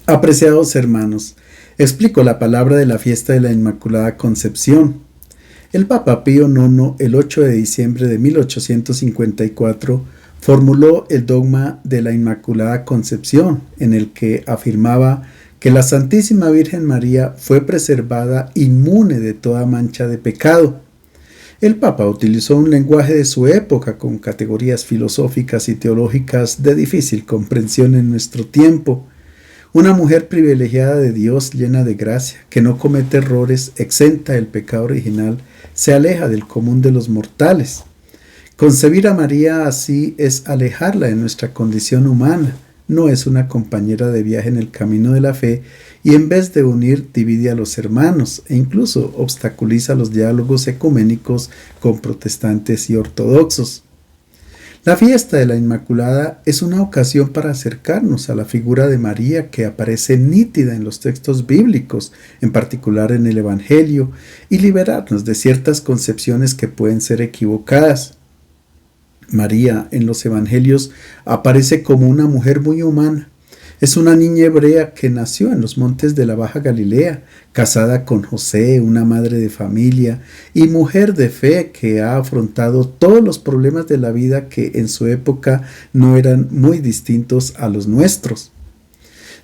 Apreciados hermanos, explico la palabra de la fiesta de la Inmaculada Concepción. El Papa Pío IX, el 8 de diciembre de 1854, formuló el dogma de la Inmaculada Concepción, en el que afirmaba que la Santísima Virgen María fue preservada inmune de toda mancha de pecado. El Papa utilizó un lenguaje de su época con categorías filosóficas y teológicas de difícil comprensión en nuestro tiempo. Una mujer privilegiada de Dios, llena de gracia, que no comete errores, exenta del pecado original, se aleja del común de los mortales. Concebir a María así es alejarla de nuestra condición humana, no es una compañera de viaje en el camino de la fe y en vez de unir divide a los hermanos e incluso obstaculiza los diálogos ecuménicos con protestantes y ortodoxos. La fiesta de la Inmaculada es una ocasión para acercarnos a la figura de María que aparece nítida en los textos bíblicos, en particular en el Evangelio, y liberarnos de ciertas concepciones que pueden ser equivocadas. María en los Evangelios aparece como una mujer muy humana. Es una niña hebrea que nació en los montes de la Baja Galilea, casada con José, una madre de familia y mujer de fe que ha afrontado todos los problemas de la vida que en su época no eran muy distintos a los nuestros.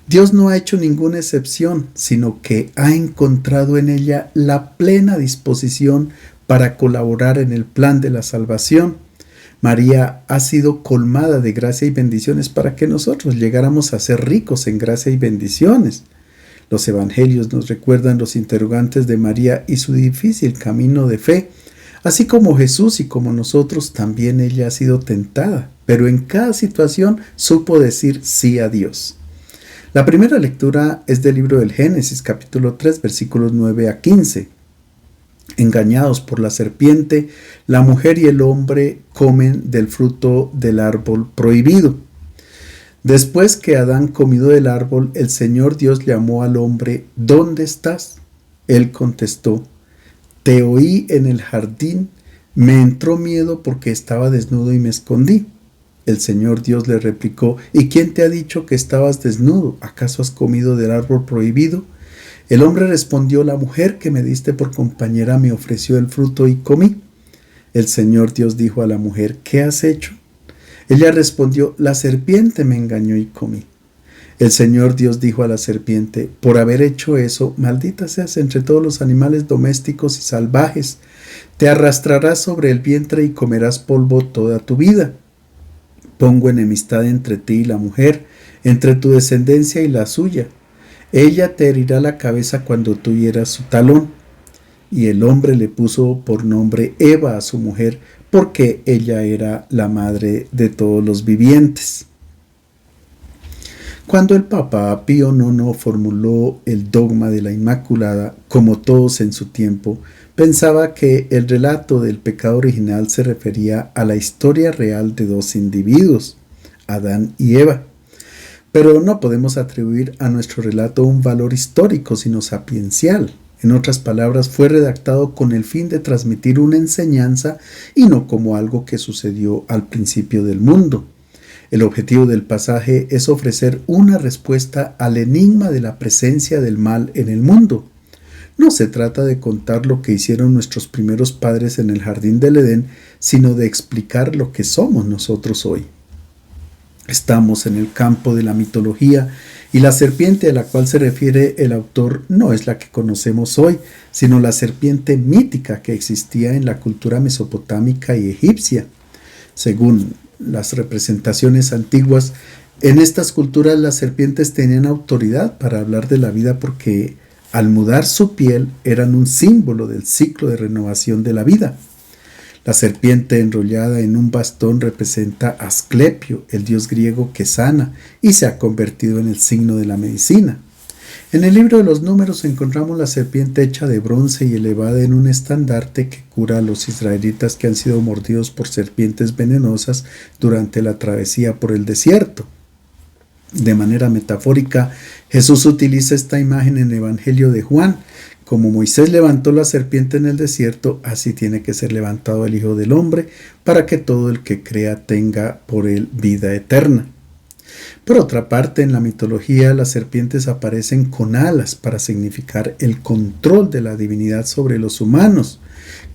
Dios no ha hecho ninguna excepción, sino que ha encontrado en ella la plena disposición para colaborar en el plan de la salvación. María ha sido colmada de gracia y bendiciones para que nosotros llegáramos a ser ricos en gracia y bendiciones. Los evangelios nos recuerdan los interrogantes de María y su difícil camino de fe. Así como Jesús y como nosotros, también ella ha sido tentada, pero en cada situación supo decir sí a Dios. La primera lectura es del libro del Génesis, capítulo 3, versículos 9 a 15. Engañados por la serpiente, la mujer y el hombre comen del fruto del árbol prohibido. Después que Adán comió del árbol, el Señor Dios llamó al hombre: ¿Dónde estás? Él contestó: Te oí en el jardín, me entró miedo porque estaba desnudo y me escondí. El Señor Dios le replicó: ¿Y quién te ha dicho que estabas desnudo? ¿Acaso has comido del árbol prohibido? El hombre respondió: La mujer que me diste por compañera me ofreció el fruto y comí. El Señor Dios dijo a la mujer: ¿Qué has hecho? Ella respondió: La serpiente me engañó y comí. El Señor Dios dijo a la serpiente: Por haber hecho eso, maldita seas entre todos los animales domésticos y salvajes. Te arrastrarás sobre el vientre y comerás polvo toda tu vida. Pongo enemistad entre ti y la mujer, entre tu descendencia y la suya. Ella te herirá la cabeza cuando tú hieras su talón. Y el hombre le puso por nombre Eva a su mujer, porque ella era la madre de todos los vivientes. Cuando el Papa Pío IX formuló el dogma de la Inmaculada, como todos en su tiempo, pensaba que el relato del pecado original se refería a la historia real de dos individuos, Adán y Eva. Pero no podemos atribuir a nuestro relato un valor histórico, sino sapiencial. En otras palabras, fue redactado con el fin de transmitir una enseñanza y no como algo que sucedió al principio del mundo. El objetivo del pasaje es ofrecer una respuesta al enigma de la presencia del mal en el mundo. No se trata de contar lo que hicieron nuestros primeros padres en el jardín del Edén, sino de explicar lo que somos nosotros hoy. Estamos en el campo de la mitología y la serpiente a la cual se refiere el autor no es la que conocemos hoy, sino la serpiente mítica que existía en la cultura mesopotámica y egipcia. Según las representaciones antiguas, en estas culturas las serpientes tenían autoridad para hablar de la vida porque al mudar su piel eran un símbolo del ciclo de renovación de la vida. La serpiente enrollada en un bastón representa a Asclepio, el dios griego que sana, y se ha convertido en el signo de la medicina. En el libro de los Números encontramos la serpiente hecha de bronce y elevada en un estandarte que cura a los israelitas que han sido mordidos por serpientes venenosas durante la travesía por el desierto. De manera metafórica, Jesús utiliza esta imagen en el Evangelio de Juan. Como Moisés levantó la serpiente en el desierto, así tiene que ser levantado el Hijo del Hombre, para que todo el que crea tenga por él vida eterna. Por otra parte, en la mitología las serpientes aparecen con alas para significar el control de la divinidad sobre los humanos,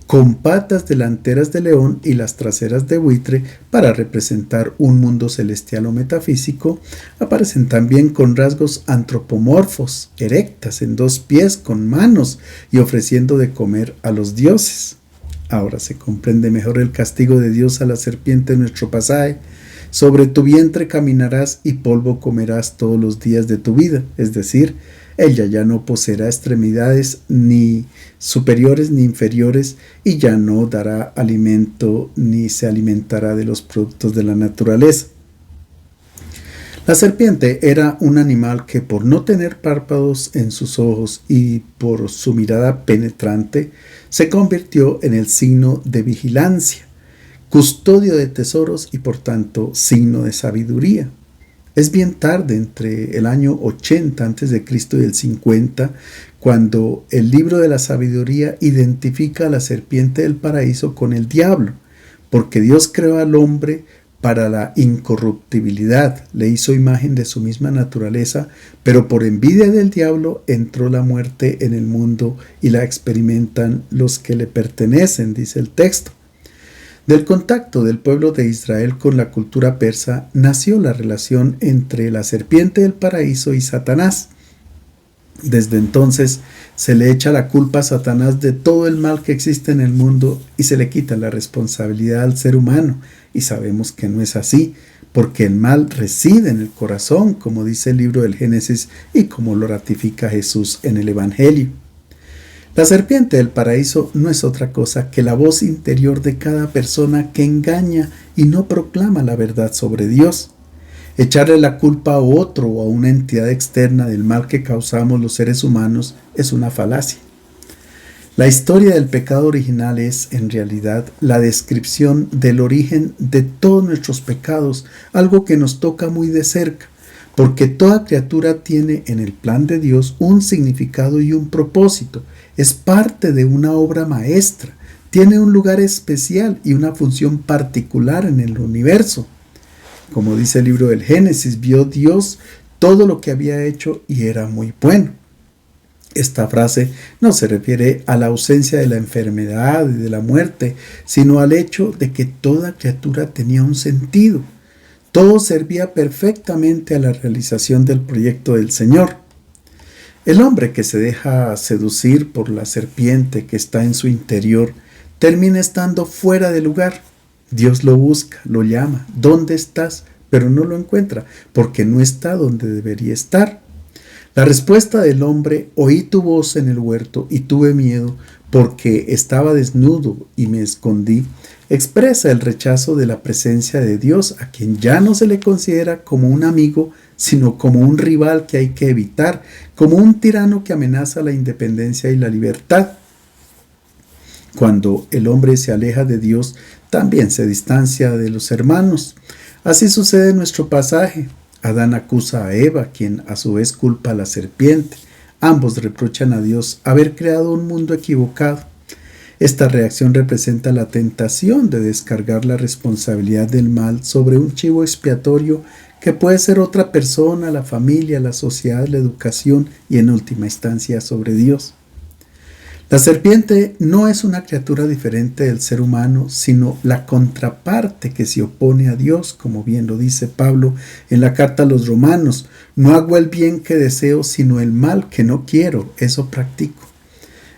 con patas delanteras de león y las traseras de buitre para representar un mundo celestial o metafísico. Aparecen también con rasgos antropomorfos, erectas en 2 pies, con manos y ofreciendo de comer a los dioses. Ahora se comprende mejor el castigo de Dios a la serpiente en nuestro pasaje. Sobre tu vientre caminarás y polvo comerás todos los días de tu vida. Es decir, ella ya no poseerá extremidades ni superiores ni inferiores y ya no dará alimento ni se alimentará de los productos de la naturaleza. La serpiente era un animal que, por no tener párpados en sus ojos y por su mirada penetrante, se convirtió en el signo de vigilancia, custodio de tesoros y por tanto signo de sabiduría. Es bien tarde, entre el año 80 a.C. y el 50, cuando el libro de la sabiduría identifica a la serpiente del paraíso con el diablo, porque Dios creó al hombre para la incorruptibilidad, le hizo imagen de su misma naturaleza, pero por envidia del diablo entró la muerte en el mundo y la experimentan los que le pertenecen, dice el texto. Del contacto del pueblo de Israel con la cultura persa nació la relación entre la serpiente del paraíso y Satanás. Desde entonces se le echa la culpa a Satanás de todo el mal que existe en el mundo y se le quita la responsabilidad al ser humano. Y sabemos que no es así, porque el mal reside en el corazón, como dice el libro del Génesis y como lo ratifica Jesús en el Evangelio. La serpiente del paraíso no es otra cosa que la voz interior de cada persona que engaña y no proclama la verdad sobre Dios. Echarle la culpa a otro o a una entidad externa del mal que causamos los seres humanos es una falacia. La historia del pecado original es, en realidad, la descripción del origen de todos nuestros pecados, algo que nos toca muy de cerca, porque toda criatura tiene en el plan de Dios un significado y un propósito, es parte de una obra maestra, tiene un lugar especial y una función particular en el universo. Como dice el libro del Génesis, vio Dios todo lo que había hecho y era muy bueno. Esta frase no se refiere a la ausencia de la enfermedad y de la muerte, sino al hecho de que toda criatura tenía un sentido. Todo servía perfectamente a la realización del proyecto del Señor. El hombre que se deja seducir por la serpiente que está en su interior termina estando fuera de lugar. Dios lo busca, lo llama. ¿Dónde estás? Pero no lo encuentra, porque no está donde debería estar. La respuesta del hombre: oí tu voz en el huerto y tuve miedo porque estaba desnudo y me escondí, expresa el rechazo de la presencia de Dios, a quien ya no se le considera como un amigo, sino como un rival que hay que evitar, como un tirano que amenaza la independencia y la libertad. Cuando el hombre se aleja de Dios, también se distancia de los hermanos. Así sucede en nuestro pasaje. Adán acusa a Eva, quien a su vez culpa a la serpiente. Ambos reprochan a Dios haber creado un mundo equivocado. Esta reacción representa la tentación de descargar la responsabilidad del mal sobre un chivo expiatorio que puede ser otra persona, la familia, la sociedad, la educación y en última instancia sobre Dios. La serpiente no es una criatura diferente del ser humano, sino la contraparte que se opone a Dios, como bien lo dice Pablo en la carta a los Romanos. No hago el bien que deseo, sino el mal que no quiero, eso practico.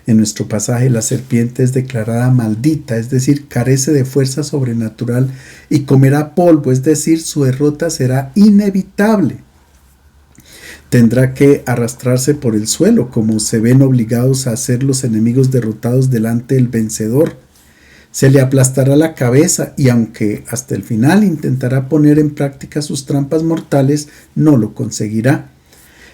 En nuestro pasaje, la serpiente es declarada maldita, es decir, carece de fuerza sobrenatural y comerá polvo, es decir, su derrota será inevitable. Tendrá que arrastrarse por el suelo, como se ven obligados a hacer los enemigos derrotados delante del vencedor. Se le aplastará la cabeza y aunque hasta el final intentará poner en práctica sus trampas mortales, no lo conseguirá.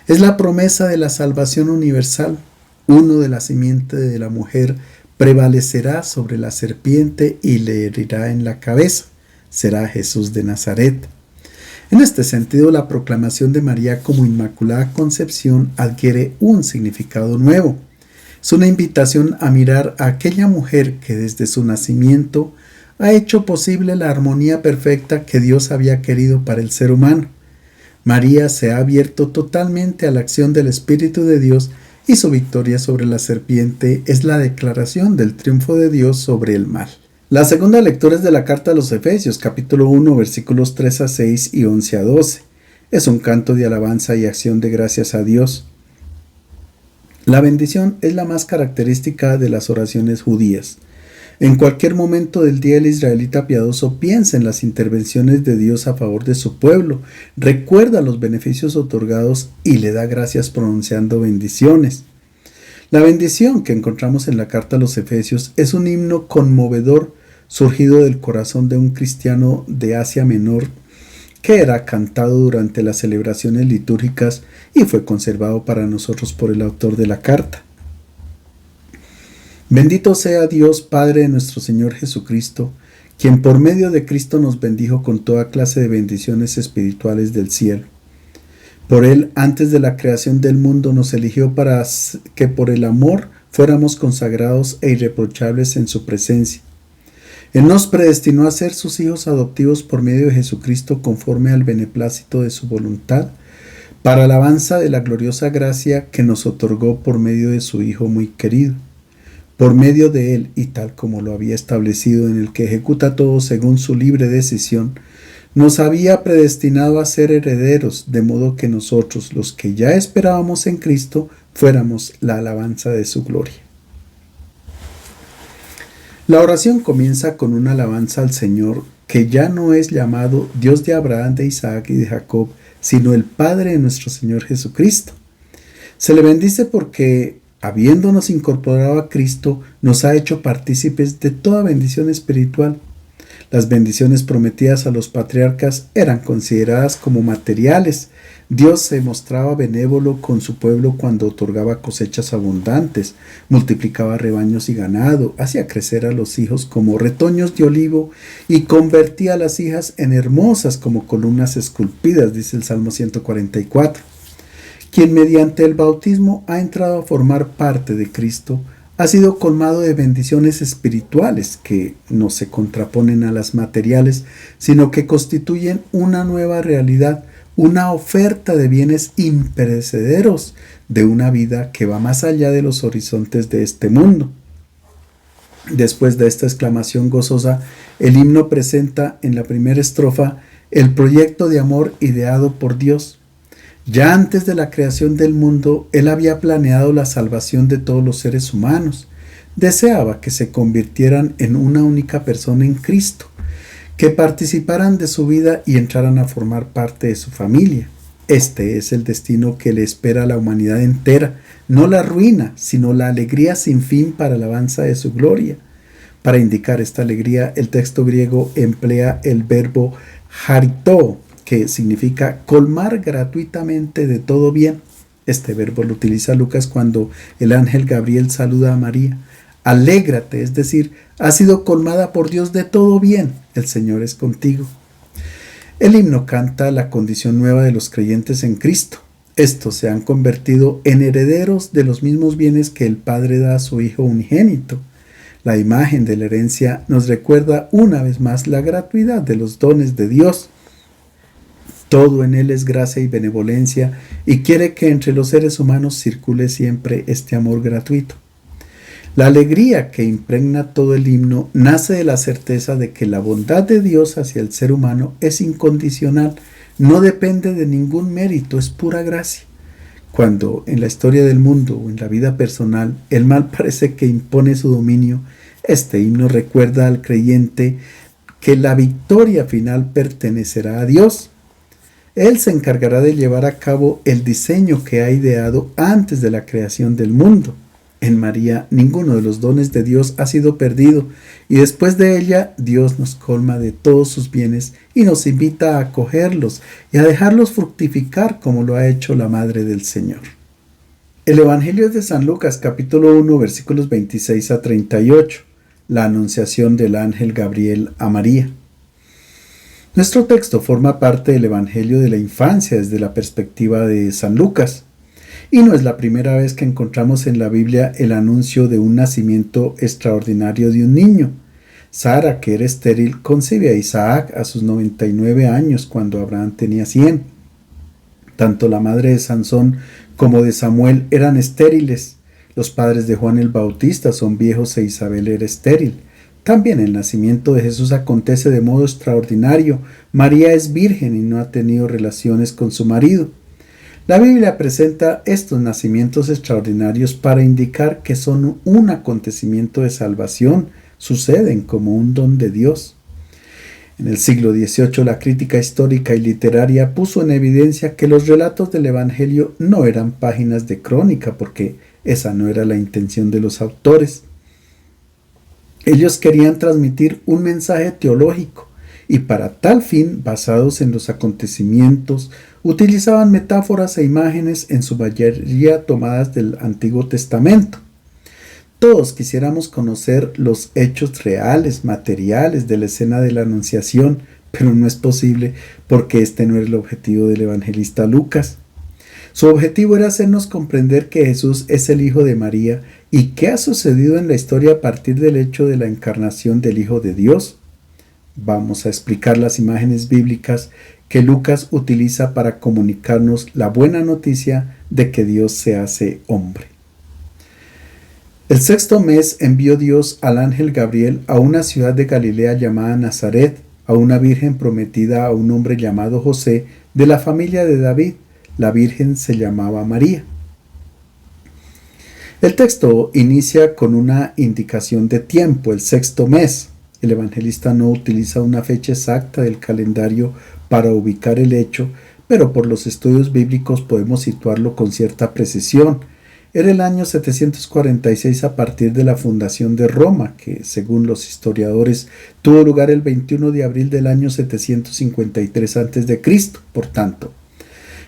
Es la promesa de la salvación universal. Uno de la simiente de la mujer prevalecerá sobre la serpiente y le herirá en la cabeza. Será Jesús de Nazaret. En este sentido, la proclamación de María como Inmaculada Concepción adquiere un significado nuevo. Es una invitación a mirar a aquella mujer que desde su nacimiento ha hecho posible la armonía perfecta que Dios había querido para el ser humano. María se ha abierto totalmente a la acción del Espíritu de Dios y su victoria sobre la serpiente es la declaración del triunfo de Dios sobre el mal. La segunda lectura es de la carta a los Efesios, capítulo 1, versículos 3 a 6 y 11 a 12. Es un canto de alabanza y acción de gracias a Dios. La bendición es la más característica de las oraciones judías. En cualquier momento del día el israelita piadoso piensa en las intervenciones de Dios a favor de su pueblo, recuerda los beneficios otorgados y le da gracias pronunciando bendiciones. La bendición que encontramos en la carta a los Efesios es un himno conmovedor surgido del corazón de un cristiano de Asia Menor que era cantado durante las celebraciones litúrgicas y fue conservado para nosotros por el autor de la carta. Bendito sea Dios, Padre de nuestro Señor Jesucristo, quien por medio de Cristo nos bendijo con toda clase de bendiciones espirituales del cielo. Por Él, antes de la creación del mundo, nos eligió para que por el amor fuéramos consagrados e irreprochables en su presencia. Él nos predestinó a ser sus hijos adoptivos por medio de Jesucristo conforme al beneplácito de su voluntad, para alabanza de la gloriosa gracia que nos otorgó por medio de su Hijo muy querido. Por medio de Él, y tal como lo había establecido en el que ejecuta todo según su libre decisión, nos había predestinado a ser herederos, de modo que nosotros, los que ya esperábamos en Cristo, fuéramos la alabanza de su gloria. La oración comienza con una alabanza al Señor, que ya no es llamado Dios de Abraham, de Isaac y de Jacob, sino el Padre de nuestro Señor Jesucristo. Se le bendice porque, habiéndonos incorporado a Cristo, nos ha hecho partícipes de toda bendición espiritual. Las bendiciones prometidas a los patriarcas eran consideradas como materiales. Dios se mostraba benévolo con su pueblo cuando otorgaba cosechas abundantes, multiplicaba rebaños y ganado, hacía crecer a los hijos como retoños de olivo y convertía a las hijas en hermosas como columnas esculpidas, dice el Salmo 144. Quien mediante el bautismo ha entrado a formar parte de Cristo, ha sido colmado de bendiciones espirituales que no se contraponen a las materiales, sino que constituyen una nueva realidad, una oferta de bienes imperecederos, de una vida que va más allá de los horizontes de este mundo. Después de esta exclamación gozosa, el himno presenta en la primera estrofa el proyecto de amor ideado por Dios. Ya antes de la creación del mundo, Él había planeado la salvación de todos los seres humanos. Deseaba que se convirtieran en una única persona en Cristo, que participaran de su vida y entraran a formar parte de su familia. Este es el destino que le espera a la humanidad entera, no la ruina, sino la alegría sin fin para alabanza de su gloria. Para indicar esta alegría, el texto griego emplea el verbo charito, que significa colmar gratuitamente de todo bien. Este verbo lo utiliza Lucas cuando el ángel Gabriel saluda a María. Alégrate, es decir, has sido colmada por Dios de todo bien, el Señor es contigo. El himno canta la condición nueva de los creyentes en Cristo. Estos se han convertido en herederos de los mismos bienes que el Padre da a su Hijo unigénito. La imagen de la herencia nos recuerda una vez más la gratuidad de los dones de Dios. Todo en Él es gracia y benevolencia y quiere que entre los seres humanos circule siempre este amor gratuito. La alegría que impregna todo el himno nace de la certeza de que la bondad de Dios hacia el ser humano es incondicional, no depende de ningún mérito, es pura gracia. Cuando en la historia del mundo o en la vida personal el mal parece que impone su dominio, este himno recuerda al creyente que la victoria final pertenecerá a Dios. Él se encargará de llevar a cabo el diseño que ha ideado antes de la creación del mundo. En María, ninguno de los dones de Dios ha sido perdido, y después de ella, Dios nos colma de todos sus bienes y nos invita a acogerlos y a dejarlos fructificar como lo ha hecho la Madre del Señor. El Evangelio es de San Lucas, capítulo 1, versículos 26 a 38, la anunciación del ángel Gabriel a María. Nuestro texto forma parte del Evangelio de la infancia desde la perspectiva de San Lucas, y no es la primera vez que encontramos en la Biblia el anuncio de un nacimiento extraordinario de un niño. Sara, que era estéril, concibe a Isaac a sus 99 años cuando Abraham tenía 100. Tanto la madre de Sansón como de Samuel eran estériles. Los padres de Juan el Bautista son viejos e Isabel era estéril. También el nacimiento de Jesús acontece de modo extraordinario. María es virgen y no ha tenido relaciones con su marido. La Biblia presenta estos nacimientos extraordinarios para indicar que son un acontecimiento de salvación, suceden como un don de Dios. En el siglo XVIII la crítica histórica y literaria puso en evidencia que los relatos del Evangelio no eran páginas de crónica, porque esa no era la intención de los autores. Ellos querían transmitir un mensaje teológico y para tal fin, basados en los acontecimientos, utilizaban metáforas e imágenes en su mayoría tomadas del Antiguo Testamento. Todos quisiéramos conocer los hechos reales, materiales de la escena de la Anunciación, pero no es posible porque este no era el objetivo del evangelista Lucas. Su objetivo era hacernos comprender que Jesús es el Hijo de María y qué ha sucedido en la historia a partir del hecho de la encarnación del Hijo de Dios. Vamos a explicar las imágenes bíblicas que Lucas utiliza para comunicarnos la buena noticia de que Dios se hace hombre. El sexto mes envió Dios al ángel Gabriel a una ciudad de Galilea llamada Nazaret, a una virgen prometida a un hombre llamado José, de la familia de David. La virgen se llamaba María. El texto inicia con una indicación de tiempo, el sexto mes. El evangelista no utiliza una fecha exacta del calendario para ubicar el hecho, pero por los estudios bíblicos podemos situarlo con cierta precisión. Era el año 746 a partir de la fundación de Roma, que según los historiadores tuvo lugar el 21 de abril del año 753 a.C. Por tanto,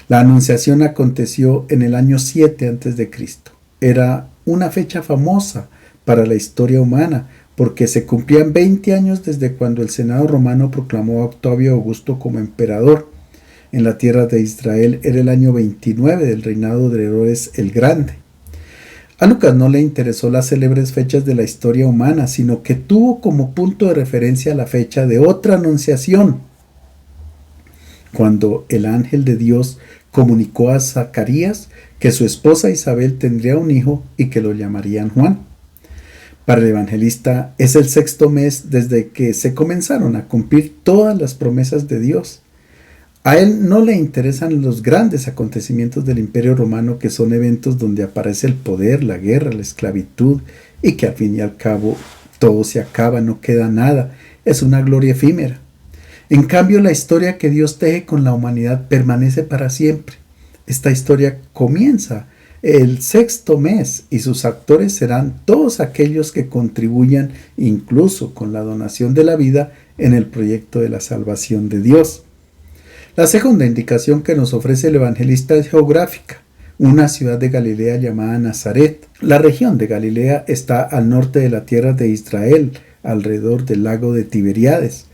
la anunciación aconteció en el año 7 a.C. Era una fecha famosa para la historia humana, porque se cumplían 20 años desde cuando el Senado romano proclamó a Octavio Augusto como emperador. En la tierra de Israel era el año 29 del reinado de Herodes el Grande. A Lucas no le interesó las célebres fechas de la historia humana, sino que tuvo como punto de referencia la fecha de otra anunciación, cuando el ángel de Dios comunicó a Zacarías que su esposa Isabel tendría un hijo y que lo llamarían Juan. Para el evangelista es el sexto mes desde que se comenzaron a cumplir todas las promesas de Dios. A él no le interesan los grandes acontecimientos del Imperio Romano, que son eventos donde aparece el poder, la guerra, la esclavitud, y que al fin y al cabo todo se acaba, no queda nada, es una gloria efímera. En cambio, la historia que Dios teje con la humanidad permanece para siempre. Esta historia comienza el sexto mes y sus actores serán todos aquellos que contribuyan, incluso con la donación de la vida, en el proyecto de la salvación de Dios. La segunda indicación que nos ofrece el evangelista es geográfica, una ciudad de Galilea llamada Nazaret. La región de Galilea está al norte de la tierra de Israel, alrededor del lago de Tiberíades.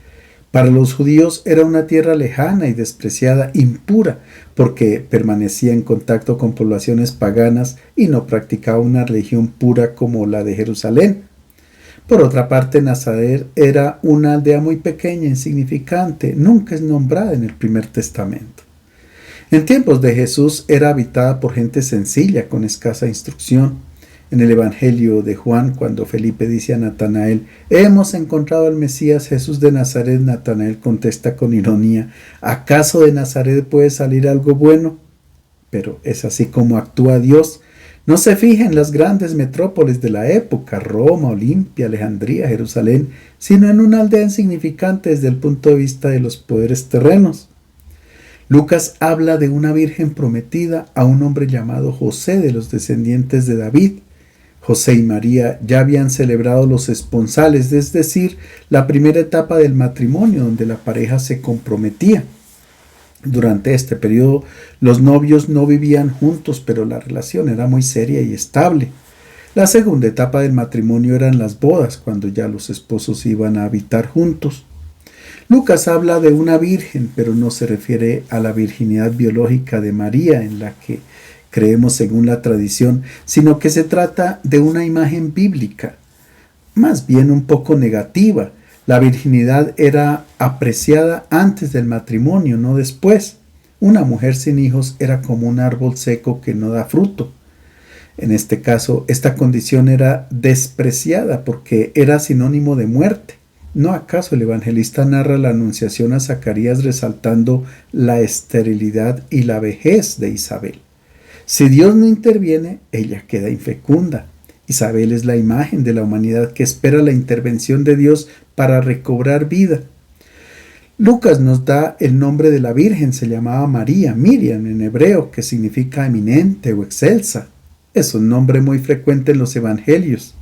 Para los judíos era una tierra lejana y despreciada, impura, porque permanecía en contacto con poblaciones paganas y no practicaba una religión pura como la de Jerusalén. Por otra parte, Nazaret era una aldea muy pequeña, insignificante, nunca es nombrada en el Primer Testamento. En tiempos de Jesús era habitada por gente sencilla, con escasa instrucción. En el Evangelio de Juan, cuando Felipe dice a Natanael, «Hemos encontrado al Mesías Jesús de Nazaret», Natanael contesta con ironía, «¿Acaso de Nazaret puede salir algo bueno?». Pero es así como actúa Dios. No se fija en las grandes metrópolis de la época, Roma, Olimpia, Alejandría, Jerusalén, sino en una aldea insignificante desde el punto de vista de los poderes terrenos. Lucas habla de una virgen prometida a un hombre llamado José, de los descendientes de David. José y María ya habían celebrado los esponsales, es decir, la primera etapa del matrimonio donde la pareja se comprometía. Durante este periodo los novios no vivían juntos, pero la relación era muy seria y estable. La segunda etapa del matrimonio eran las bodas, cuando ya los esposos iban a habitar juntos. Lucas habla de una virgen, pero no se refiere a la virginidad biológica de María, en la que creemos según la tradición, sino que se trata de una imagen bíblica, más bien un poco negativa. La virginidad era apreciada antes del matrimonio, no después. Una mujer sin hijos era como un árbol seco que no da fruto. En este caso, esta condición era despreciada porque era sinónimo de muerte. ¿No acaso el evangelista narra la anunciación a Zacarías resaltando la esterilidad y la vejez de Isabel? Si Dios no interviene, ella queda infecunda. Isabel es la imagen de la humanidad que espera la intervención de Dios para recobrar vida. Lucas nos da el nombre de la Virgen, se llamaba María, Miriam en hebreo, que significa eminente o excelsa. Es un nombre muy frecuente en los evangelios.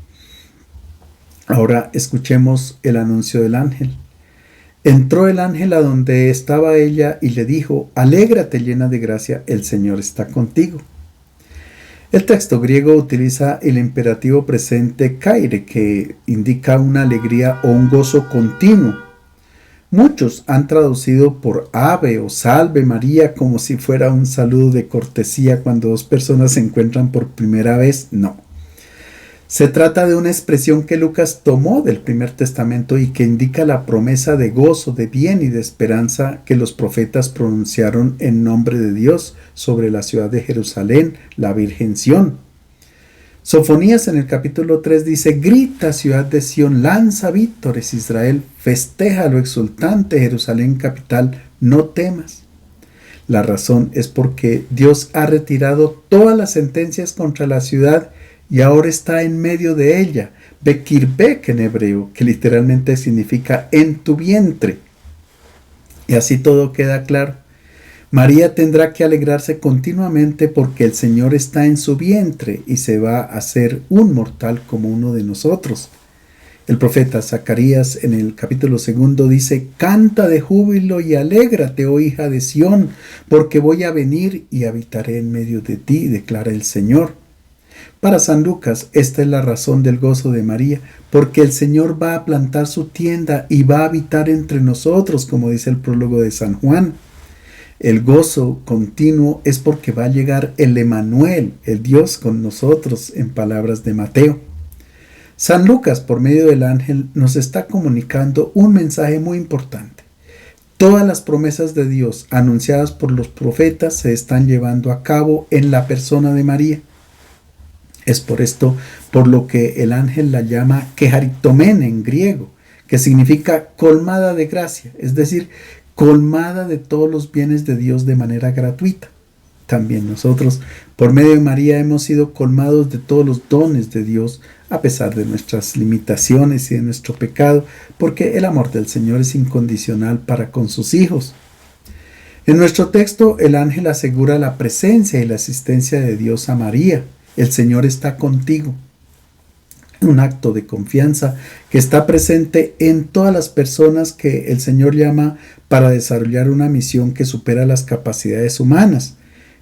Ahora escuchemos el anuncio del ángel. Entró el ángel a donde estaba ella y le dijo: alégrate llena de gracia, el Señor está contigo. El texto griego utiliza el imperativo presente kaire, que indica una alegría o un gozo continuo. Muchos han traducido por ave o salve María como si fuera un saludo de cortesía cuando dos personas se encuentran por primera vez. No. Se trata de una expresión que Lucas tomó del Primer Testamento y que indica la promesa de gozo, de bien y de esperanza que los profetas pronunciaron en nombre de Dios sobre la ciudad de Jerusalén, la Virgen Sión. Sofonías en el capítulo 3 dice: grita ciudad de Sión, lanza vítores Israel, festeja lo exultante Jerusalén capital, no temas. La razón es porque Dios ha retirado todas las sentencias contra la ciudad y ahora está en medio de ella. Bekirbek en hebreo, que literalmente significa en tu vientre. Y así todo queda claro. María tendrá que alegrarse continuamente porque el Señor está en su vientre y se va a hacer un mortal como uno de nosotros. El profeta Zacarías en el capítulo 2 dice: canta de júbilo y alégrate, oh hija de Sión, porque voy a venir y habitaré en medio de ti, declara el Señor. Para San Lucas, esta es la razón del gozo de María, porque el Señor va a plantar su tienda y va a habitar entre nosotros, como dice el prólogo de San Juan. El gozo continuo es porque va a llegar el Emanuel, el Dios con nosotros, en palabras de Mateo. San Lucas, por medio del ángel, nos está comunicando un mensaje muy importante. Todas las promesas de Dios anunciadas por los profetas se están llevando a cabo en la persona de María. Es por esto por lo que el ángel la llama keharitomen en griego, que significa colmada de gracia, es decir, colmada de todos los bienes de Dios de manera gratuita. También nosotros, por medio de María, hemos sido colmados de todos los dones de Dios, a pesar de nuestras limitaciones y de nuestro pecado, porque el amor del Señor es incondicional para con sus hijos. En nuestro texto, el ángel asegura la presencia y la asistencia de Dios a María. El Señor está contigo. Un acto de confianza que está presente en todas las personas que el Señor llama para desarrollar una misión que supera las capacidades humanas.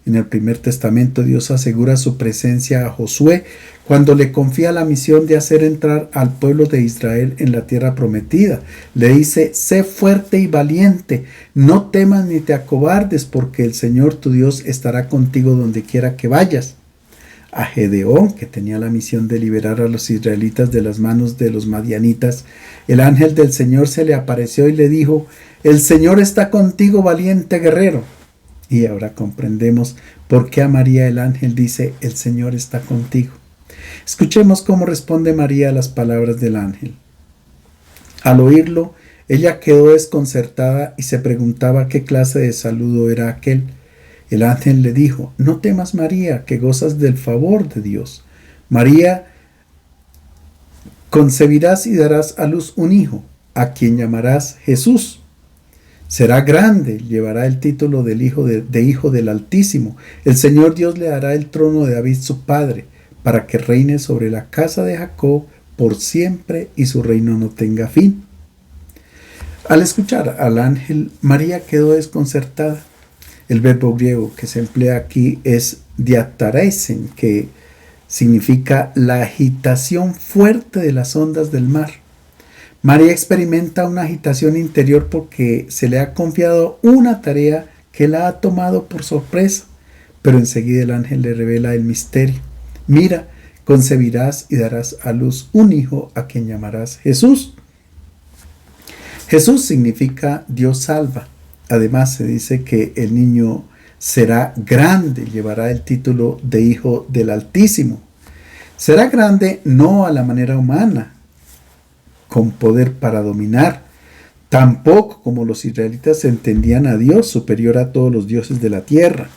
En el Primer Testamento Dios asegura su presencia a Josué cuando le confía la misión de hacer entrar al pueblo de Israel en la tierra prometida. Le dice: sé fuerte y valiente, no temas ni te acobardes, porque el Señor tu Dios estará contigo donde quiera que vayas. A Gedeón, que tenía la misión de liberar a los israelitas de las manos de los madianitas, el ángel del Señor se le apareció y le dijo: el Señor está contigo, valiente guerrero. Y ahora comprendemos por qué a María el ángel dice: el Señor está contigo. Escuchemos cómo responde María a las palabras del ángel. Al oírlo, ella quedó desconcertada y se preguntaba qué clase de saludo era aquel. El ángel le dijo: no temas, María, que gozas del favor de Dios. María, concebirás y darás a luz un hijo, a quien llamarás Jesús. Será grande, llevará el título de Hijo del Altísimo. El Señor Dios le dará el trono de David su padre, para que reine sobre la casa de Jacob por siempre y su reino no tenga fin. Al escuchar al ángel, María quedó desconcertada. El verbo griego que se emplea aquí es diataresen, que significa la agitación fuerte de las ondas del mar. María experimenta una agitación interior porque se le ha confiado una tarea que la ha tomado por sorpresa, pero enseguida el ángel le revela el misterio. Mira, concebirás y darás a luz un hijo a quien llamarás Jesús. Jesús significa Dios salva. Además se dice que el niño será grande, llevará el título de Hijo del Altísimo. Será grande no a la manera humana, con poder para dominar, tampoco como los israelitas entendían a Dios superior a todos los dioses de la tierra.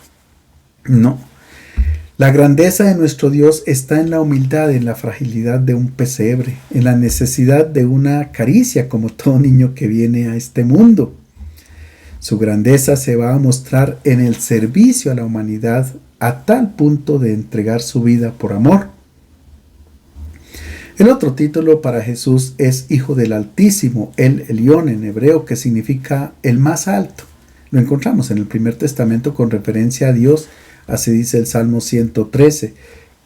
No. La grandeza de nuestro Dios está en la humildad, en la fragilidad de un pesebre, en la necesidad de una caricia como todo niño que viene a este mundo. Su grandeza se va a mostrar en el servicio a la humanidad a tal punto de entregar su vida por amor. El otro título para Jesús es Hijo del Altísimo, el Elión en hebreo, que significa el más alto. Lo encontramos en el Primer Testamento con referencia a Dios, así dice el Salmo 113.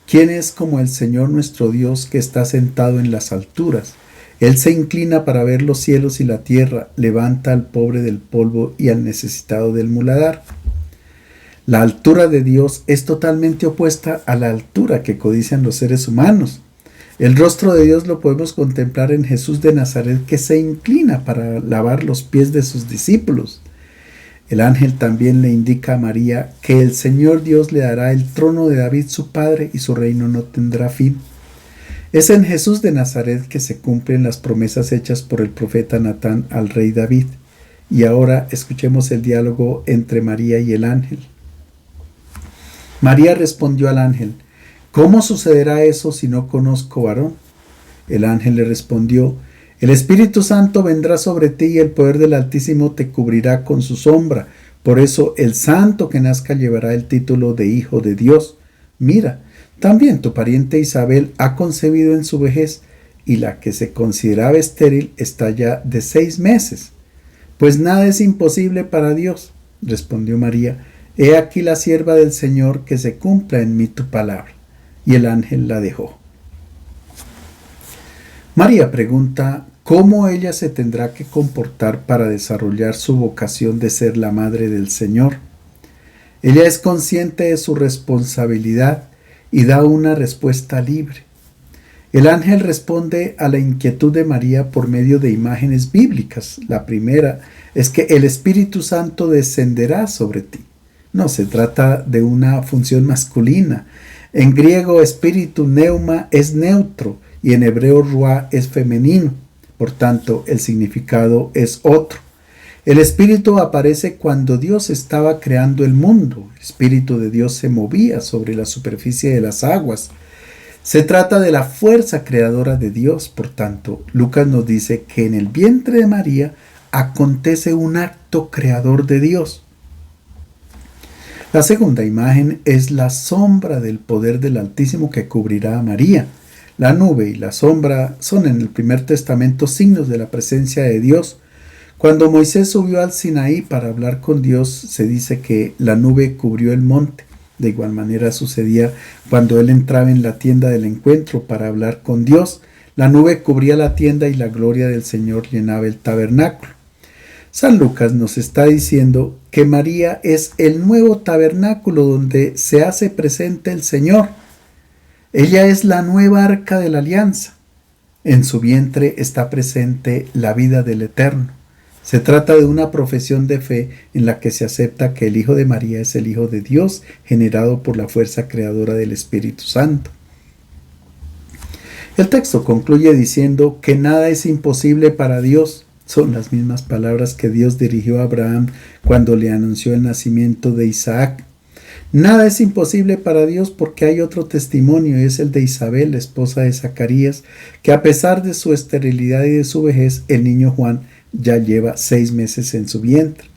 ¿Quién es como el Señor nuestro Dios que está sentado en las alturas? Él se inclina para ver los cielos y la tierra, levanta al pobre del polvo y al necesitado del muladar. La altura de Dios es totalmente opuesta a la altura que codician los seres humanos. El rostro de Dios lo podemos contemplar en Jesús de Nazaret, que se inclina para lavar los pies de sus discípulos. El ángel también le indica a María que el Señor Dios le dará el trono de David su padre y su reino no tendrá fin. Es en Jesús de Nazaret que se cumplen las promesas hechas por el profeta Natán al rey David. Y ahora escuchemos el diálogo entre María y el ángel. María respondió al ángel: ¿Cómo sucederá eso si no conozco varón? El ángel le respondió: El Espíritu Santo vendrá sobre ti y el poder del Altísimo te cubrirá con su sombra. Por eso el santo que nazca llevará el título de Hijo de Dios. Mira, también tu pariente Isabel ha concebido en su vejez, y la que se consideraba estéril está ya de 6 meses. Pues nada es imposible para Dios, respondió María. He aquí la sierva del Señor, que se cumpla en mí tu palabra. Y el ángel la dejó. María pregunta cómo ella se tendrá que comportar para desarrollar su vocación de ser la madre del Señor. Ella es consciente de su responsabilidad y da una respuesta libre. El ángel responde a la inquietud de María por medio de imágenes bíblicas. La primera es que el Espíritu Santo descenderá sobre ti. No se trata de una función masculina. En griego, espíritu neuma es neutro y en hebreo ruá es femenino. Por tanto, el significado es otro. El Espíritu aparece cuando Dios estaba creando el mundo. El Espíritu de Dios se movía sobre la superficie de las aguas. Se trata de la fuerza creadora de Dios. Por tanto, Lucas nos dice que en el vientre de María acontece un acto creador de Dios. La segunda imagen es la sombra del poder del Altísimo que cubrirá a María. La nube y la sombra son en el Primer Testamento signos de la presencia de Dios. Cuando Moisés subió al Sinaí para hablar con Dios, se dice que la nube cubrió el monte. De igual manera sucedía cuando él entraba en la tienda del encuentro para hablar con Dios. La nube cubría la tienda y la gloria del Señor llenaba el tabernáculo. San Lucas nos está diciendo que María es el nuevo tabernáculo donde se hace presente el Señor. Ella es la nueva arca de la alianza. En su vientre está presente la vida del Eterno. Se trata de una profesión de fe en la que se acepta que el Hijo de María es el Hijo de Dios, generado por la fuerza creadora del Espíritu Santo. El texto concluye diciendo que nada es imposible para Dios. Son las mismas palabras que Dios dirigió a Abraham cuando le anunció el nacimiento de Isaac. Nada es imposible para Dios porque hay otro testimonio, y es el de Isabel, la esposa de Zacarías, que a pesar de su esterilidad y de su vejez, el niño Juan ya lleva 6 meses en su vientre.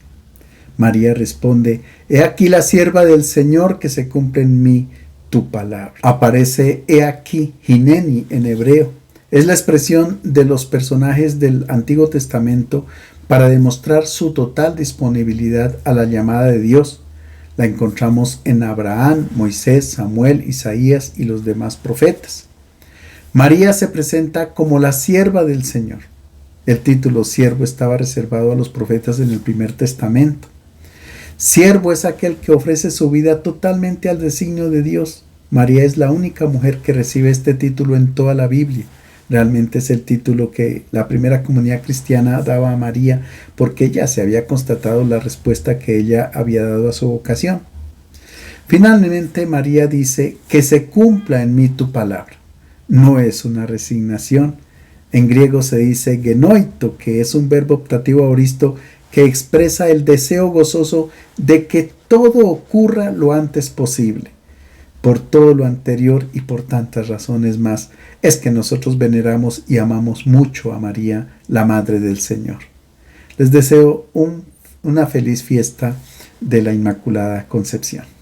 María responde: He aquí la sierva del Señor, que se cumple en mí tu palabra. Aparece he aquí, hineni en hebreo. Es la expresión de los personajes del Antiguo Testamento para demostrar su total disponibilidad a la llamada de Dios. La encontramos en Abraham, Moisés, Samuel, Isaías y los demás profetas. María se presenta como la sierva del Señor. El título siervo estaba reservado a los profetas en el Primer Testamento. Siervo es aquel que ofrece su vida totalmente al designio de Dios. María es la única mujer que recibe este título en toda la Biblia. Realmente es el título que la primera comunidad cristiana daba a María porque ya se había constatado la respuesta que ella había dado a su vocación. Finalmente María dice, que se cumpla en mí tu palabra. No es una resignación. En griego se dice genoito, que es un verbo optativo aoristo que expresa el deseo gozoso de que todo ocurra lo antes posible. Por todo lo anterior y por tantas razones más, es que nosotros veneramos y amamos mucho a María, la Madre del Señor. Les deseo una feliz fiesta de la Inmaculada Concepción.